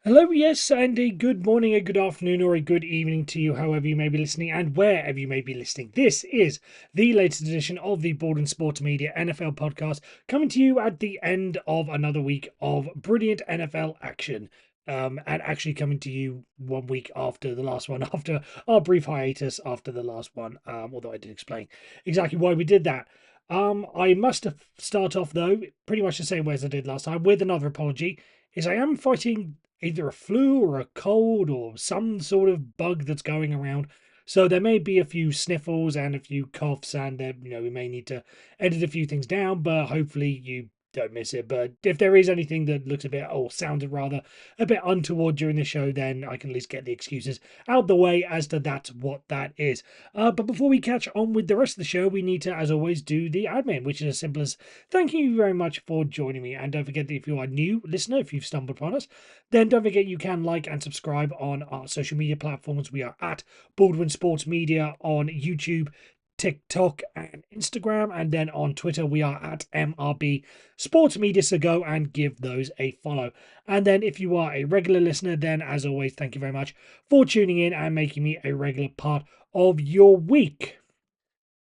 Hello, yes, and a good morning, a good afternoon, or a good evening to you, however you may be listening and wherever you may be listening. This is the latest edition of the Borden Sports Media NFL podcast, coming to you at the end of another week of brilliant NFL action. And actually coming to you 1 week after the last one, after our brief hiatus after the last one, although I did explain exactly why we did that. I must have start off though, pretty much the same way as I did last time, with another apology. Is I am fighting either a flu or a cold or some sort of bug that's going around. So there may be a few sniffles and a few coughs, and we may need to edit a few things down, but hopefully you don't miss it. But if there is anything that looks a bit or sounded rather a bit untoward during the show, then I can at least get the excuses out the way as to that's what that is. But before we catch on with the rest of the show, we need to, as always, do the admin, which is as simple as thank you very much for joining me. And don't forget that if you are a new listener, if you've stumbled upon us, then don't forget you can like and subscribe on our social media platforms. We are at Baldwin Sports Media on YouTube, TikTok, and Instagram. And then on Twitter, we are at MRB Sports Media. So go and give those a follow. And then if you are a regular listener, then as always, thank you very much for tuning in and making me a regular part of your week.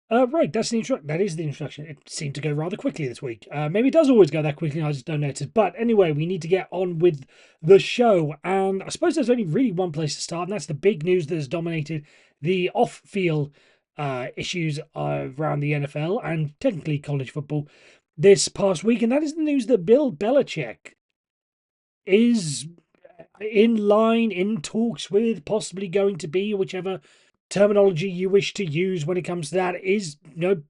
Right, that is the introduction. It seemed to go rather quickly this week. Maybe it does always go that quickly, I just don't notice. But anyway, we need to get on with the show. And I suppose there's only really one place to start, and that's the big news that has dominated the off-field issues around the NFL and technically college football this past week. And that is the news that Bill Belichick is in line, in talks with, possibly going to be, whichever terminology you wish to use when it comes to that, is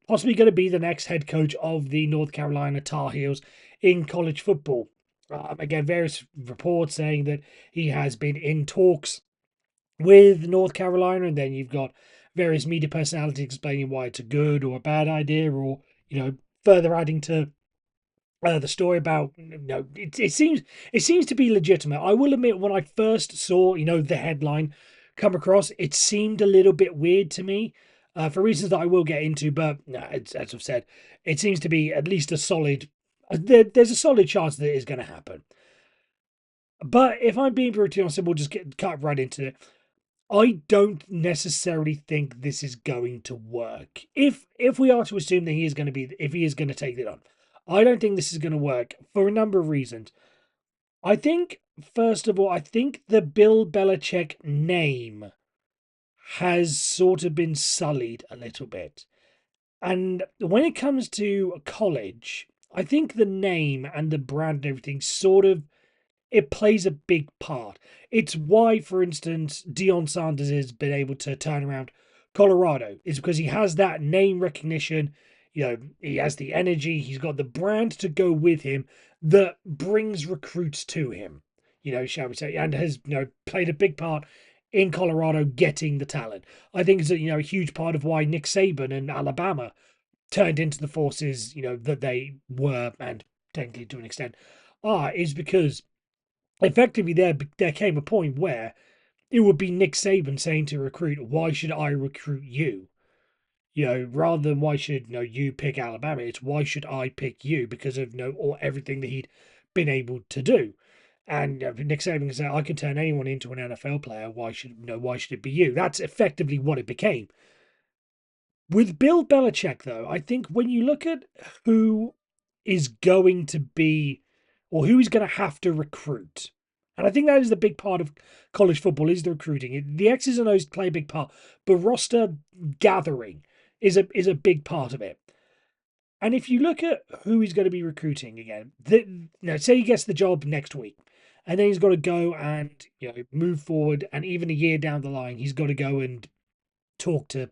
possibly going to be the next head coach of the North Carolina Tar Heels in college football. Again, various reports saying that he has been in talks with North Carolina, and then you've got various media personalities explaining why it's a good or a bad idea, or further adding to the story about it seems to be legitimate. I will admit, when I first saw the headline come across, it seemed a little bit weird to me, for reasons that I will get into. But no, as I've said, it seems to be at least a solid. There's a solid chance that it is going to happen. But if I'm being brutally honest, and we'll just get cut right into it. I don't necessarily think this is going to work. If we are to assume that he is going to be, if he is going to take it on, I don't think this is going to work for a number of reasons. I think, first of all, I think the Bill Belichick name has sort of been sullied a little bit. And when it comes to college, I think the name and the brand and everything sort of it plays a big part. It's why, for instance, Deion Sanders has been able to turn around Colorado. It's because he has that name recognition. He has the energy. He's got the brand to go with him that brings recruits to him. Shall we say, and has played a big part in Colorado getting the talent. I think it's a huge part of why Nick Saban and Alabama turned into the forces that they were, and technically to an extent is because effectively there came a point where it would be Nick Saban saying to a recruit, "Why should I recruit you?" Rather than why should you pick Alabama, it's why should I pick you because of or everything that he'd been able to do. And Nick Saban can say, "I can turn anyone into an NFL player. Why should it be you?" That's effectively what it became. With Bill Belichick, though, I think when you look at who is going to be or who is going to have to recruit, and I think that is the big part of college football is the recruiting. The X's and O's play a big part, but roster gathering is a big part of it. And if you look at who he's going to be recruiting again, say he gets the job next week, and then he's got to go and move forward, and even a year down the line, he's got to go and talk to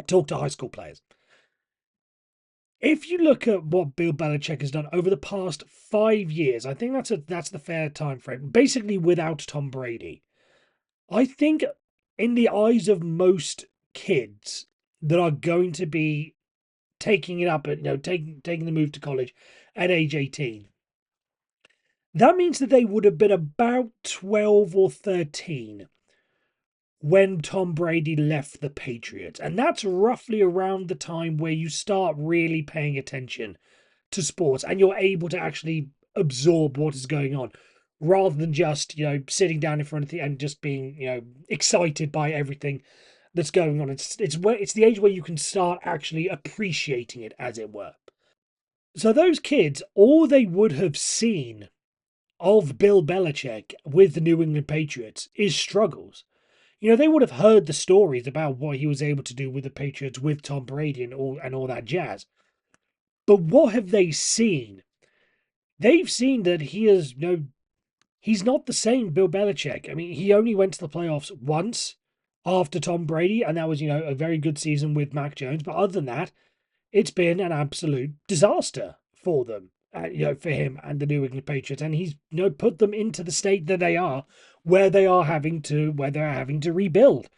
high school players. If you look at what Bill Belichick has done over the past 5 years, I think that's the fair time frame. Basically, without Tom Brady, I think in the eyes of most kids that are going to be taking it up at taking the move to college at age 18, that means that they would have been about 12 or 13 when Tom Brady left the Patriots. And that's roughly around the time where you start really paying attention to sports and you're able to actually absorb what is going on. rather than just, sitting down in front of the and just being, excited by everything that's going on. It's the age where you can start actually appreciating it, as it were. So those kids, all they would have seen of Bill Belichick with the New England Patriots is struggles. They would have heard the stories about what he was able to do with the Patriots with Tom Brady and all that jazz. But what have they seen? They've seen that he is, he's not the same Bill Belichick. I mean, he only went to the playoffs once after Tom Brady, and that was, a very good season with Mac Jones. But other than that, it's been an absolute disaster for them, for him and the New England Patriots. And he's, put them into the state that they are, where they're having to rebuild.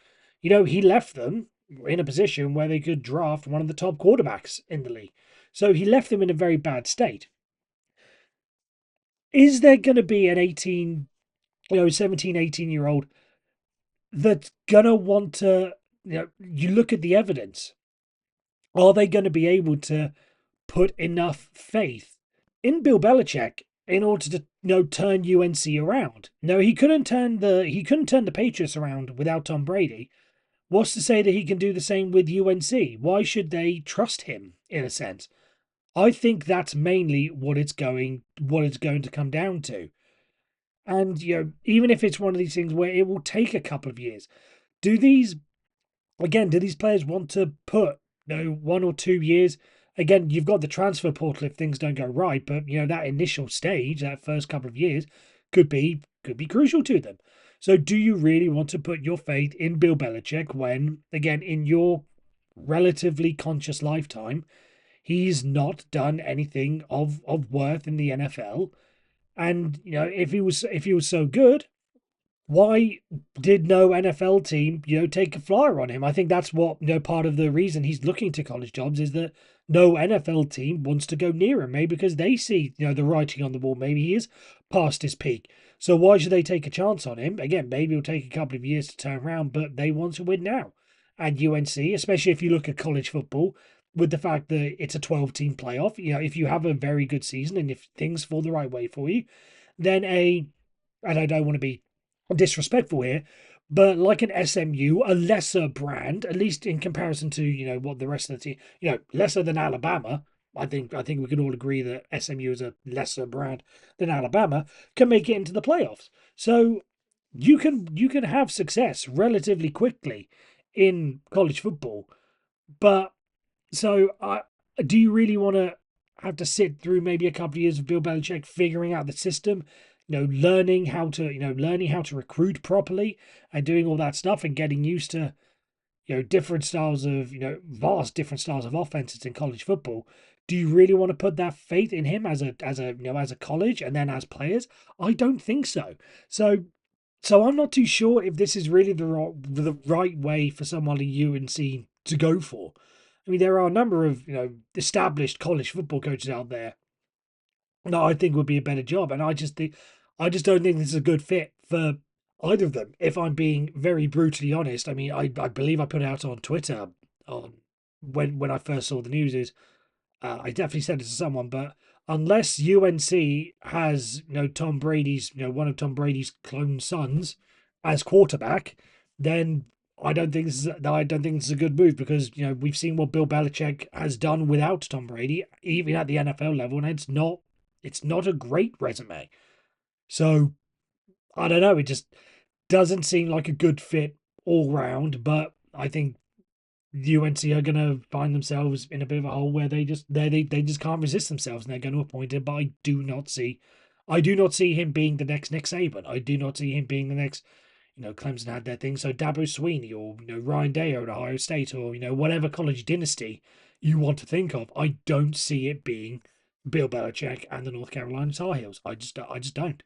He left them in a position where they could draft one of the top quarterbacks in the league. So he left them in a very bad state. Is there going to be an 17, 18-year-old that's going to want to, you look at the evidence. Are they going to be able to put enough faith in Bill Belichick in order to, turn UNC around? No, he couldn't turn the Patriots around without Tom Brady. What's to say that he can do the same with UNC? Why should they trust him, in a sense? I think that's mainly what it's going to come down to. And even if it's one of these things where it will take a couple of years, do these do these players want to put 1 or 2 years? Again, you've got the transfer portal if things don't go right, but that initial stage, that first couple of years, could be crucial to them. So, do you really want to put your faith in Bill Belichick when, again, in your relatively conscious lifetime, he's not done anything of worth in the NFL? And if he was so good, why did no NFL team, take a flyer on him? I think that's what, part of the reason he's looking to college jobs is that no NFL team wants to go near him, maybe because they see, the writing on the wall. Maybe he is past his peak. So why should they take a chance on him? Again, maybe it'll take a couple of years to turn around, but they want to win now. And UNC, especially if you look at college football, with the fact that it's a 12-team playoff, if you have a very good season and if things fall the right way for you, then and I don't want to be disrespectful here, but like an SMU, a lesser brand, at least in comparison to what the rest of the team, lesser than Alabama. I think we can all agree that SMU is a lesser brand than Alabama, can make it into the playoffs. So you can have success relatively quickly in college football, but so do you really want to have to sit through maybe a couple of years of Bill Belichick figuring out the system, learning how to recruit properly and doing all that stuff and getting used to, different styles of, vast different styles of offenses in college football? Do you really want to put that faith in him as a college and then as players? I don't think so. So I'm not too sure if this is really the right way for someone like UNC to go for. I mean, there are a number of established college football coaches out there that I think would be a better job, and I just don't think this is a good fit for either of them. If I'm being very brutally honest, I mean, I believe I put it out on Twitter on when I first saw the news is I definitely said it to someone, but unless UNC has Tom Brady's one of Tom Brady's clone sons as quarterback, then I don't think this is a good move because we've seen what Bill Belichick has done without Tom Brady, even at the NFL level, and it's not a great resume. So I don't know. It just doesn't seem like a good fit all round. But I think UNC are going to find themselves in a bit of a hole where they just can't resist themselves and they're going to appoint him. But I do not see him being the next Nick Saban. I do not see him being the next. Clemson had their thing, so Dabo Sweeney or Ryan Day at Ohio State or whatever college dynasty you want to think of. I don't see it being Bill Belichick and the North Carolina Tar Heels. I just don't.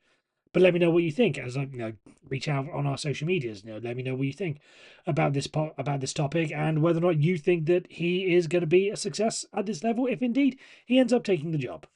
But let me know what you think as I reach out on our social medias. Let me know what you think about this topic and whether or not you think that he is going to be a success at this level if indeed he ends up taking the job.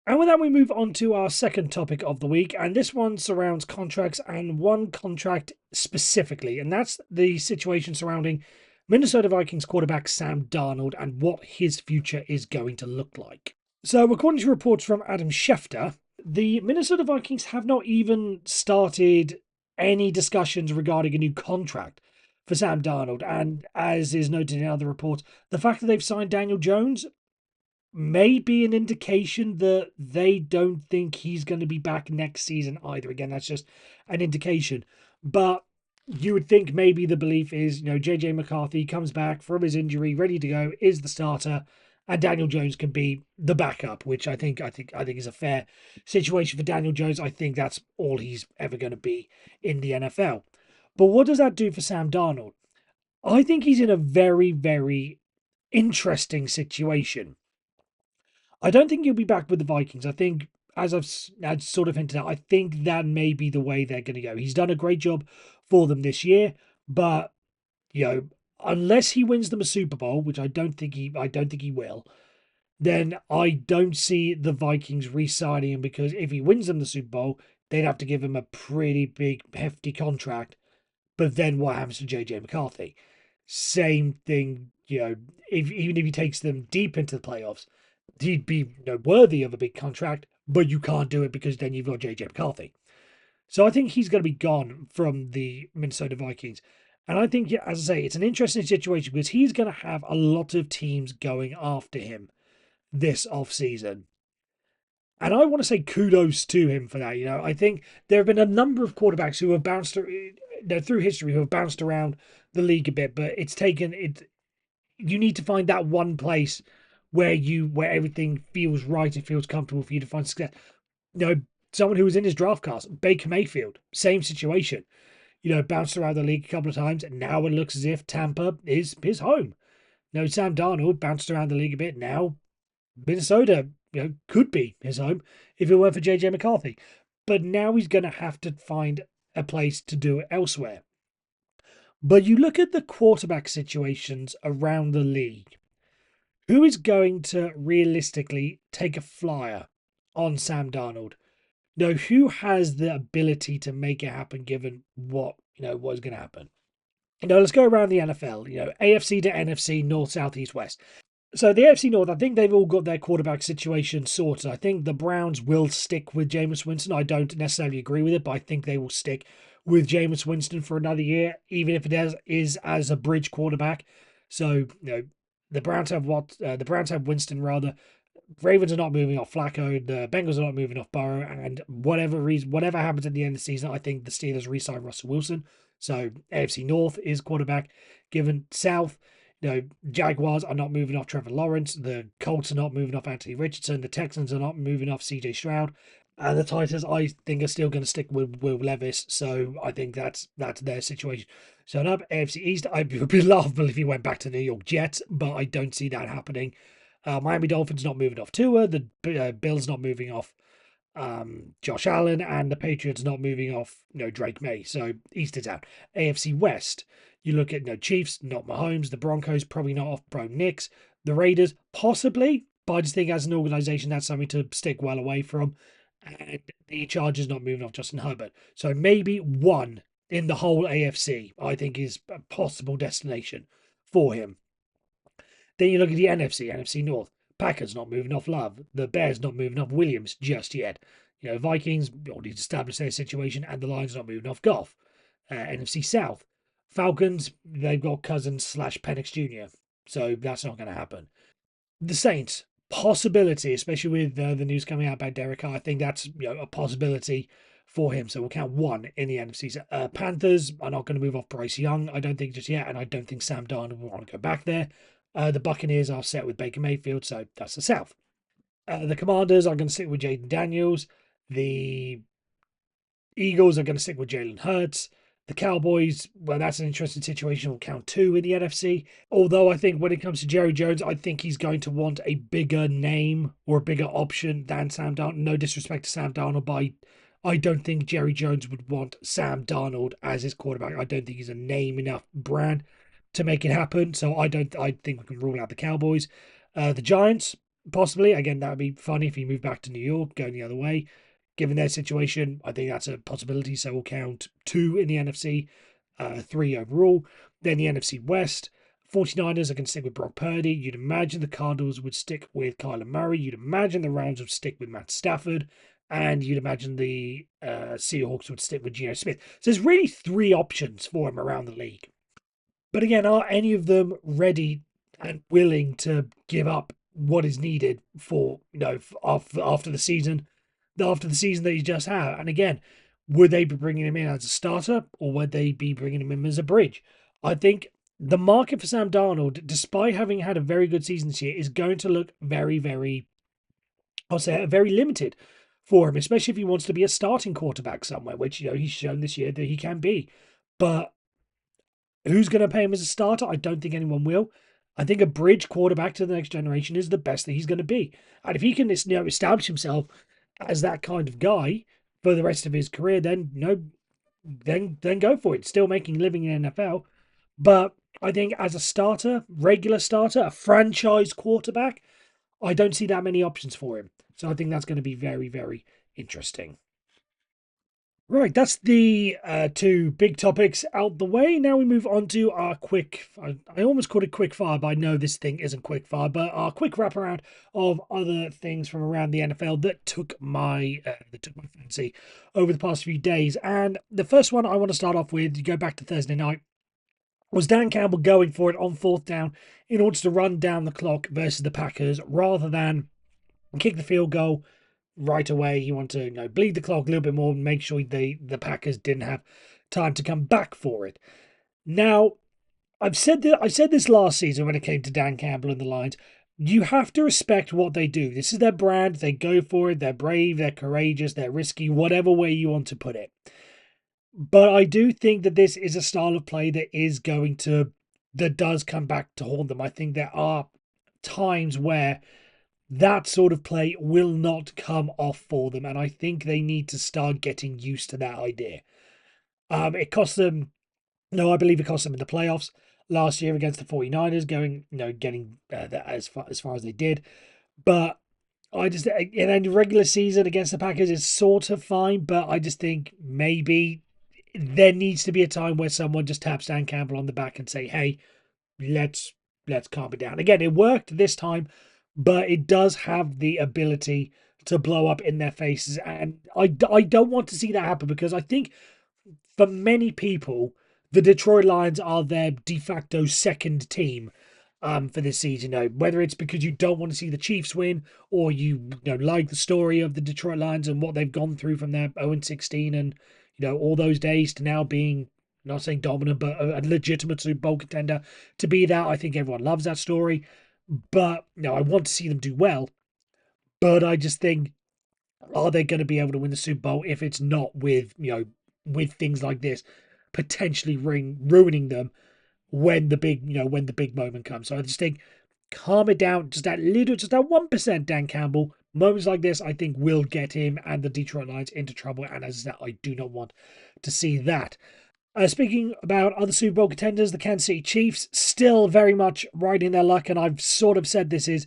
And with that, we move on to our second topic of the week, and this one surrounds contracts and one contract specifically, and that's the situation surrounding Minnesota Vikings quarterback Sam Darnold and what his future is going to look like. So, according to reports from Adam Schefter, The Minnesota Vikings have not even started any discussions regarding a new contract for Sam Darnold. And as is noted in other reports, the fact that they've signed Daniel Jones may be an indication that they don't think he's going to be back next season either. Again, that's just an indication. But you would think maybe the belief is, JJ McCarthy comes back from his injury, ready to go, is the starter, and Daniel Jones can be the backup, which I think is a fair situation for Daniel Jones. I think that's all he's ever going to be in the NFL. But what does that do for Sam Darnold? I think he's in a very, very interesting situation. I don't think he'll be back with the Vikings. I think, as I've sort of hinted at, I think that may be the way they're going to go. He's done a great job for them this year, but you know, unless he wins them a Super Bowl, which I don't think he will, then I don't see the Vikings re-signing him, because if he wins them the Super Bowl, they'd have to give him a pretty big, hefty contract. But then what happens to JJ McCarthy? Same thing, even if he takes them deep into the playoffs, he'd be worthy of a big contract, but you can't do it because then you've got JJ McCarthy. So I think he's going to be gone from the Minnesota Vikings. And I think, yeah, as I say, it's an interesting situation because he's going to have a lot of teams going after him this offseason. And I want to say kudos to him for that. I think there have been a number of quarterbacks who have bounced through history, who have bounced around the league a bit, but it's taken it. You need to find that one place where everything feels right, it feels comfortable for you to find success. Someone who was in his draft class, Baker Mayfield, same situation. Bounced around the league a couple of times, and now it looks as if Tampa is his home. Sam Darnold bounced around the league a bit. Now Minnesota, could be his home if it weren't for JJ McCarthy. But now he's going to have to find a place to do it elsewhere. But you look at the quarterback situations around the league. Who is going to realistically take a flyer on Sam Darnold? Who has the ability to make it happen given what is going to happen? Let's go around the NFL, AFC to NFC, North, South, East, West. So the AFC North, I think they've all got their quarterback situation sorted. I think the Browns will stick with Jameis Winston. I don't necessarily agree with it, but I think they will stick with Jameis Winston for another year, even if it is as a bridge quarterback. So, the Browns have the Browns have Winston rather. Ravens are not moving off Flacco. The Bengals are not moving off Burrow. And whatever happens at the end of the season, I think the Steelers re-sign Russell Wilson. So AFC North is quarterback given. South, Jaguars are not moving off Trevor Lawrence. The Colts are not moving off Anthony Richardson. The Texans are not moving off CJ Stroud. And the Titans, I think, are still going to stick with Will Levis. So I think that's their situation. So up AFC East, I would be laughable if he went back to New York Jets, but I don't see that happening. Miami Dolphins not moving off Tua. The Bills not moving off Josh Allen, and the Patriots not moving off Drake May. So East is out. AFC West, you look at Chiefs, not Mahomes. The Broncos probably not off Bo Nix. The Raiders possibly, but I just think as an organization that's something to stick well away from. And the Chargers not moving off Justin Herbert. So maybe one in the whole AFC, I think, is a possible destination for him. Then you look at the NFC North. Packers not moving off Love. The Bears not moving off Williams just yet. Vikings already established their situation, and the Lions not moving off Goff. NFC South. Falcons, they've got Cousins / Penix Jr., so that's not going to happen. The Saints, possibility, especially with the news coming out about Derek Carr. I think that's a possibility for him. So we'll count one in the NFC. Panthers are not going to move off Bryce Young, I don't think, just yet, and I don't think Sam Darnold will want to go back there. The Buccaneers are set with Baker Mayfield, so that's the South. The Commanders are going to stick with Jaden Daniels. The Eagles are going to stick with Jalen Hurts. The Cowboys, well, that's an interesting situation. We'll count two in the NFC. Although I think when it comes to Jerry Jones, I think he's going to want a bigger name or a bigger option than Sam Darnold. No disrespect to Sam Darnold, but I don't think Jerry Jones would want Sam Darnold as his quarterback. I don't think he's a name enough brand to make it happen. So I think we can rule out the Cowboys. The Giants, possibly. Again, that would be funny if he moved back to New York, going the other way. Given their situation, I think that's a possibility. So we'll count two in the NFC, three overall. Then the NFC West, 49ers are going to stick with Brock Purdy. You'd imagine the Cardinals would stick with Kyler Murray. You'd imagine the Rams would stick with Matt Stafford. and you'd imagine the Seahawks would stick with Geno Smith. So there's really three options for him around the league. But again, are any of them ready and willing to give up what is needed for after the season, that he's just had? And again, would they be bringing him in as a starter, or would they be bringing him in as a bridge? I think the market for Sam Darnold, despite having had a very good season this year, is going to look very, very, I'll say, very limited for him, especially if he wants to be a starting quarterback somewhere, which he's shown this year that he can be. But who's going to pay him as a starter? I don't think anyone will. I think a bridge quarterback to the next generation is the best that he's going to be. And if he can establish himself as that kind of guy for the rest of his career, then then go for it. Still making a living in NFL. But I think as a starter, regular starter, a franchise quarterback, I don't see that many options for him. So I think that's going to be very, very interesting. Right, that's the two big topics out the way. Now we move on to our I almost called it quick fire, but I know this thing isn't quick fire, but our quick wraparound of other things from around the NFL that took my fancy over the past few days. And the first one I want to start off with, you go back to Thursday night, was Dan Campbell going for it on fourth down in order to run down the clock versus the Packers rather than kick the field goal right away. He wanted to bleed the clock a little bit more and make sure the Packers didn't have time to come back for it. Now, I said this last season when it came to Dan Campbell and the Lions. You have to respect what they do. This is their brand. They go for it. They're brave. They're courageous. They're risky. Whatever way you want to put it. But I do think that this is a style of play that does come back to haunt them. I think there are times where that sort of play will not come off for them, and I think they need to start getting used to that idea. It cost them, no, I believe it cost them in the playoffs last year against the 49ers, getting that as far as they did. But I just, and then regular season against the Packers is sort of fine, but I just think maybe there needs to be a time where someone just taps Dan Campbell on the back and say, "Hey, let's calm it down." Again, it worked this time, but it does have the ability to blow up in their faces. And I don't want to see that happen because I think for many people, the Detroit Lions are their de facto second team for this season. Whether it's because you don't want to see the Chiefs win or you like the story of the Detroit Lions and what they've gone through from their 0-16 and all those days to now being, not saying dominant, but a legitimate Super Bowl contender. To be that, I think everyone loves that story. But I want to see them do well. But I just think, are they going to be able to win the Super Bowl if it's not with with things like this potentially ruining them when the big moment comes? So I just think, calm it down, just that 1%, Dan Campbell. Moments like this, I think, will get him and the Detroit Lions into trouble. And as I said, I do not want to see that. Speaking about other Super Bowl contenders, the Kansas City Chiefs still very much riding their luck, and I've sort of said this is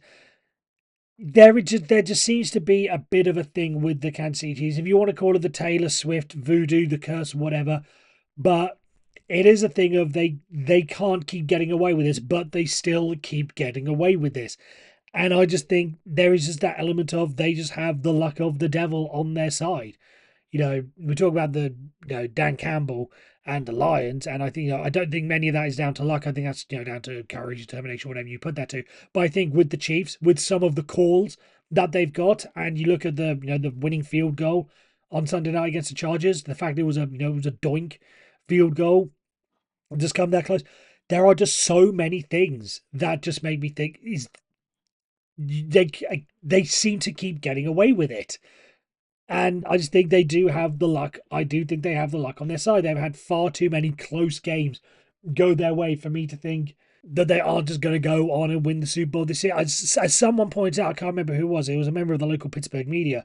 there just seems to be a bit of a thing with the Kansas City Chiefs, if you want to call it the Taylor Swift voodoo, the curse, whatever, but it is a thing of they can't keep getting away with this, but they still keep getting away with this. And I just think there is just that element of they just have the luck of the devil on their side. We talk about the Dan Campbell and the Lions, and I think I don't think many of that is down to luck. I think that's down to courage, determination, whatever you put that to. But I think with the Chiefs, with some of the calls that they've got, and you look at the the winning field goal on Sunday night against the Chargers, the fact it was a it was a doink field goal, just come that close. There are just so many things that just make me think is they seem to keep getting away with it. And I just think they do have the luck. I do think they have the luck on their side. They've had far too many close games go their way for me to think that they are just going to go on and win the Super Bowl this year. As someone points out, I can't remember who it was. It was a member of the local Pittsburgh media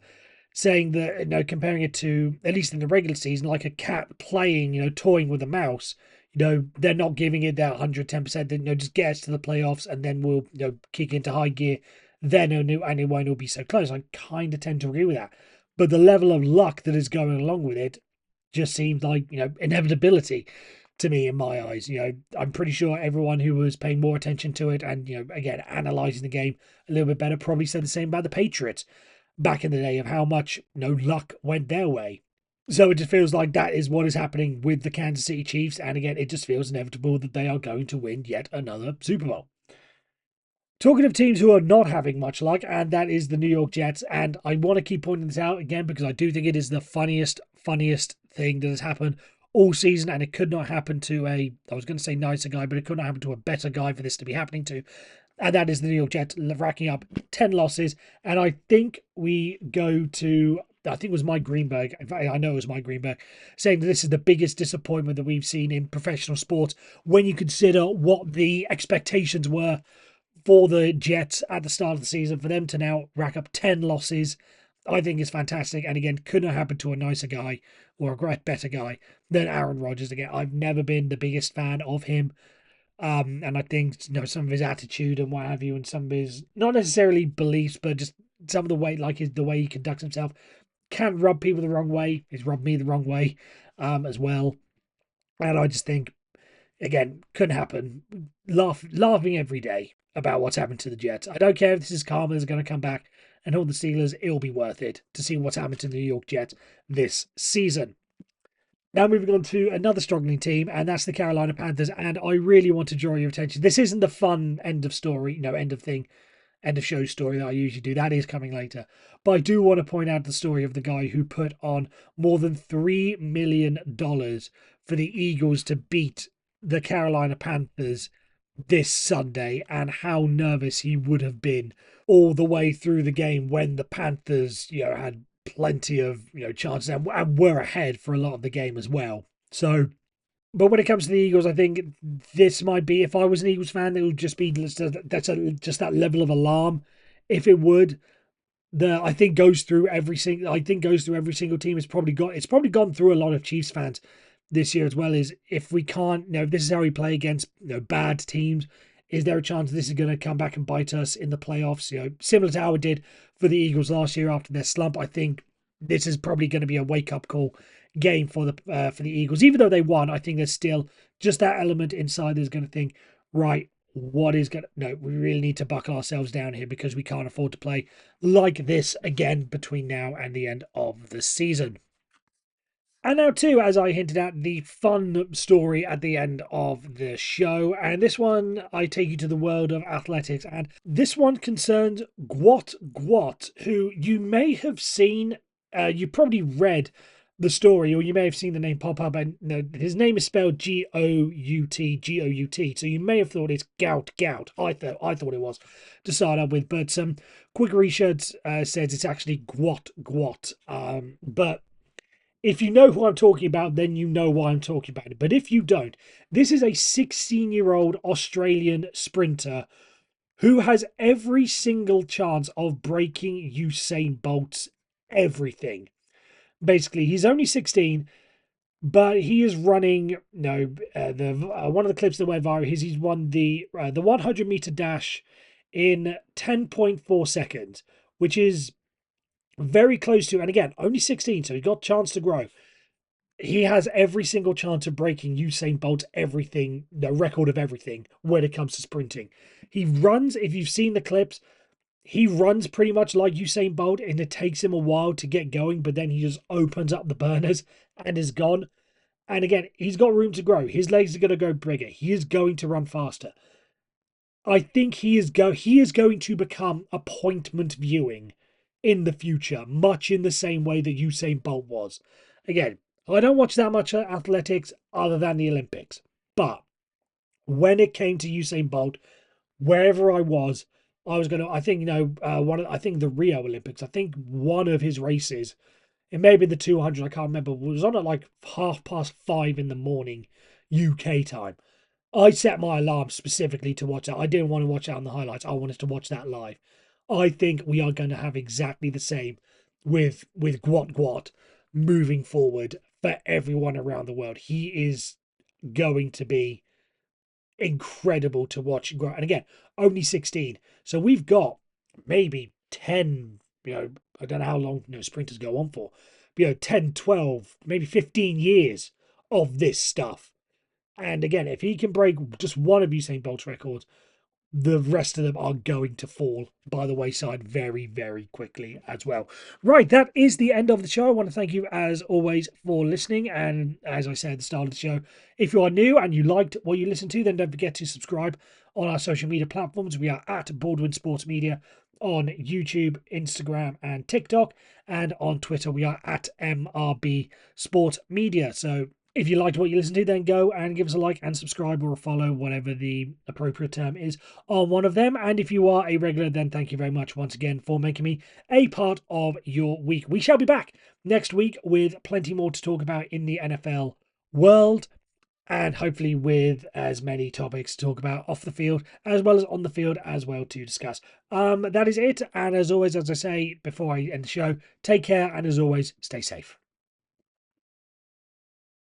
saying that, comparing it to, at least in the regular season, like a cat playing, toying with a mouse. They're not giving it their 110%. Just get us to the playoffs and then we'll, kick into high gear. Then and it won't be so close. I kind of tend to agree with that. But the level of luck that is going along with it just seems like, inevitability to me in my eyes. I'm pretty sure everyone who was paying more attention to it and, again, analysing the game a little bit better probably said the same about the Patriots. back in the day of how much no luck went their way. So it just feels like that is what is happening with the Kansas City Chiefs. And again, it just feels inevitable that they are going to win yet another Super Bowl. Talking of teams who are not having much luck, and that is the New York Jets. And I want to keep pointing this out again because I do think it is the funniest thing that has happened all season. And it could not happen to I was going to say nicer guy, but it could not happen to a better guy for this to be happening to. And that is the New York Jets racking up 10 losses. And I think we go to, I think it was Mike Greenberg. In fact, I know it was Mike Greenberg saying that this is the biggest disappointment that we've seen in professional sports when you consider what the expectations were for the Jets at the start of the season. For them to now rack up 10 losses, I think is fantastic. And again, couldn't have happened to a nicer guy or a better guy than Aaron Rodgers. Again, I've never been the biggest fan of him. And I think some of his attitude and what have you, and some of his not necessarily beliefs, but just some of the way, like the way he conducts himself, can rub people the wrong way. He's rubbed me the wrong way, as well. And I just think, again, couldn't happen. Laughing every day about what's happened to the Jets. I don't care if this is karma is going to come back and hold the Steelers. It'll be worth it to see what's happened to the New York Jets this season. Now moving on to another struggling team, and that's the Carolina Panthers. And I really want to draw your attention. This isn't the fun end of story, end of thing, end of show story that I usually do. That is coming later. But I do want to point out the story of the guy who put on more than $3 million for the Eagles to beat the Carolina Panthers this Sunday, and how nervous he would have been all the way through the game when the Panthers, had plenty of chances and were ahead for a lot of the game as well. So, but when it comes to the Eagles, I think this might be, if I was an Eagles fan, it would just be just that level of alarm. If it would, I think goes through every single team. It's probably gone through a lot of Chiefs fans this year as well. Is if we can't, if this is how we play against bad teams, is there a chance this is going to come back and bite us in the playoffs? Similar to how it did for the Eagles last year after their slump. I think this is probably going to be a wake up call game for the Eagles. Even though they won, I think there's still just that element inside that's going to think, right, what is going to, no, we really need to buckle ourselves down here because we can't afford to play like this again between now and the end of the season. And now, too, as I hinted at, the fun story at the end of the show. And this one, I take you to the world of athletics. And this one concerns Gwot, who you may have seen, you probably read the story, or you may have seen the name pop up. And his name is spelled Gout. So you may have thought it's Gout. I thought it was to start up with. But some quick research says it's actually Gwot. But if you know who I'm talking about, then you know why I'm talking about it. But if you don't, this is a 16-year-old Australian sprinter who has every single chance of breaking Usain Bolt's everything. Basically, he's only 16, but he is running. One of the clips that went viral is he's won the 100-meter dash in 10.4 seconds, which is very close to, and again, only 16, so he's got a chance to grow. He has every single chance of breaking Usain Bolt's everything, the record of everything when it comes to sprinting. He runs, if you've seen the clips, he runs pretty much like Usain Bolt, and it takes him a while to get going, but then he just opens up the burners and is gone. And again, he's got room to grow. His legs are going to go bigger. He is going to run faster. I think he is going to become appointment viewing in the future, much in the same way that Usain Bolt was. Again, I don't watch that much athletics other than the Olympics, but when it came to Usain Bolt, wherever I was going to. I think I think the Rio Olympics. I think one of his races, it may be the 200. I can't remember. Was on at like 5:30 in the morning, UK time. I set my alarm specifically to watch that. I didn't want to watch that on the highlights. I wanted to watch that live. I think we are going to have exactly the same with Gwot moving forward for everyone around the world. He is going to be incredible to watch grow. And again, only 16. So we've got maybe 10, I don't know how long sprinters go on for, 10, 12, maybe 15 years of this stuff. And again, if he can break just one of Usain Bolt's records, the rest of them are going to fall by the wayside very, very quickly as well. Right, that is the end of the show. I want to thank you as always for listening. And as I said at the start of the show, if you are new and you liked what you listened to, then don't forget to subscribe on our social media platforms. We are at Baldwin Sports Media on YouTube, Instagram, and TikTok. And on Twitter, we are at MRB Sport Media. So if you liked what you listened to, then go and give us a like and subscribe or a follow, whatever the appropriate term is, on one of them. And if you are a regular, then thank you very much once again for making me a part of your week. We shall be back next week with plenty more to talk about in the NFL world, and hopefully with as many topics to talk about off the field as well as on the field as well to discuss. That is it. And as always, as I say before I end the show, take care, and as always, stay safe.